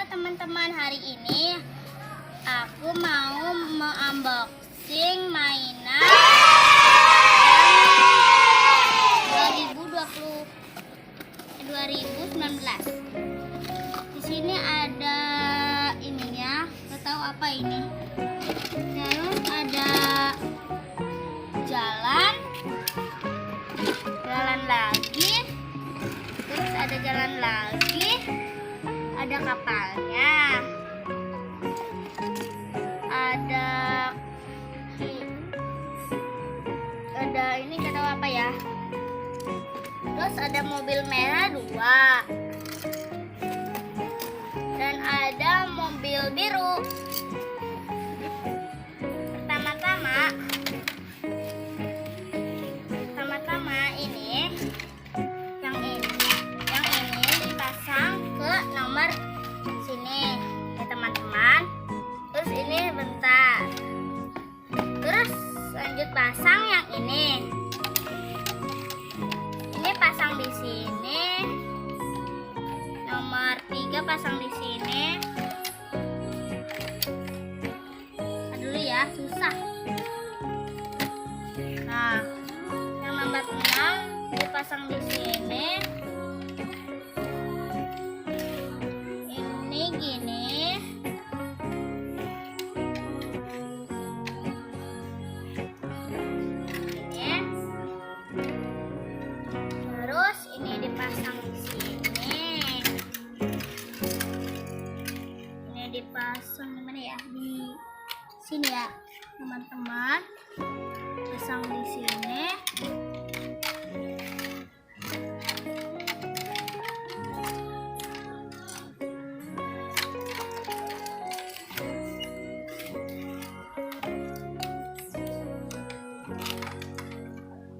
teman-teman, hari ini aku mau unboxing mainan 2019. Di sini ada ininya, nggak tahu apa ini. Terus ada jalan lagi, terus ada jalan lagi, ada kapalnya, ada ini nggak tahu apa ya. Terus ada mobil merah 2 dan ada mobil biru. Pertama-tama ini yang ini dipasang ke nomor sini ya teman-teman. Terus ini bentar. Terus lanjut pasang yang ini. Ini pasang di sini. Nomor 3 pasang di sini. Dulu ya, susah. Nah, yang nomor 6 dipasang di sini. Ini gini. Terus ini dipasang di sini. Ini dipasang di mana ya? Di sini ya, teman-teman. Pasang di sini.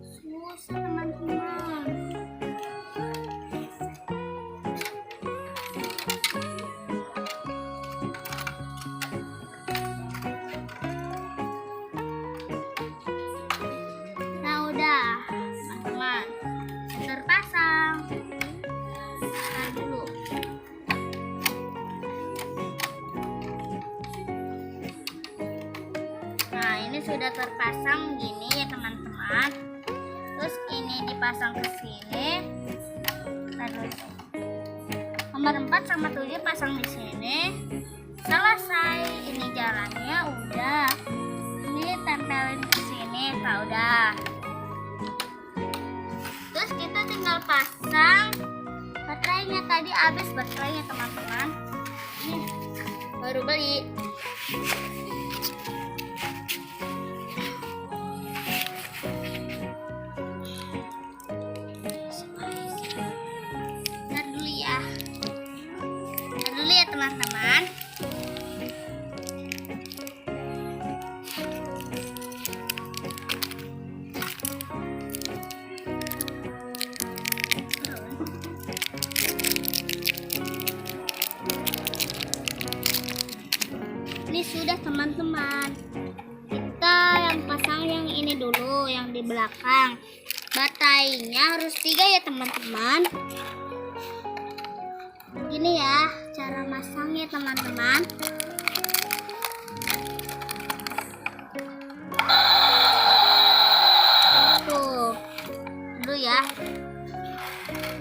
Susah teman-teman. Udah teman-teman, terpasang. Nah, dulu nah ini sudah terpasang gini ya teman-teman. Terus ini dipasang ke sini. Terus nomor 4 sama 7 pasang di sini. Selesai. Ini jalannya udah. Ini tempelin ke sini. Nah, udah. Terus kita tinggal pasang baterainya. Tadi habis baterainya teman-teman. Ini baru beli. Bentar dulu ya. Bentar dulu ya teman-teman. Ini sudah teman-teman. Kita yang pasang yang ini dulu, yang di belakang. Baterainya harus 3 ya teman-teman. Gini ya cara masangnya teman-teman. Tuh dulu ya.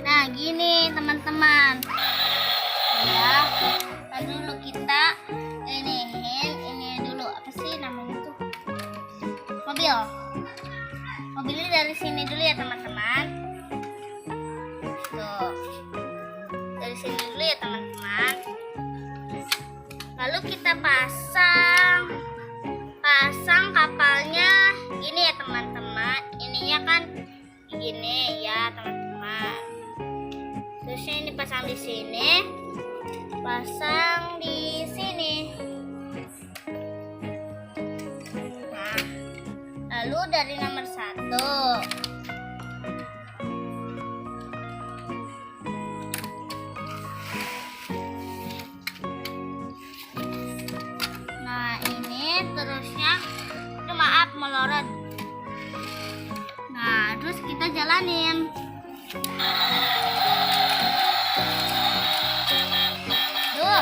Nah gini teman-teman ya. Nah, dulu kita ini dulu, apa sih namanya tuh, mobilnya dari sini dulu ya teman-teman. Tuh dari sini dulu ya teman-teman. Lalu kita pasang kapalnya gini ya teman-teman. Ininya kan gini ya teman-teman. Terusnya ini pasang di sini, pasang di sini. Nah, lalu dari nomor 1 nah ini terusnya, maaf melorot. Nah terus kita jalanin. Tuh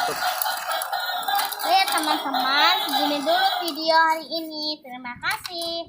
tutup. Oke teman-teman, segini dulu video hari ini. Terima kasih.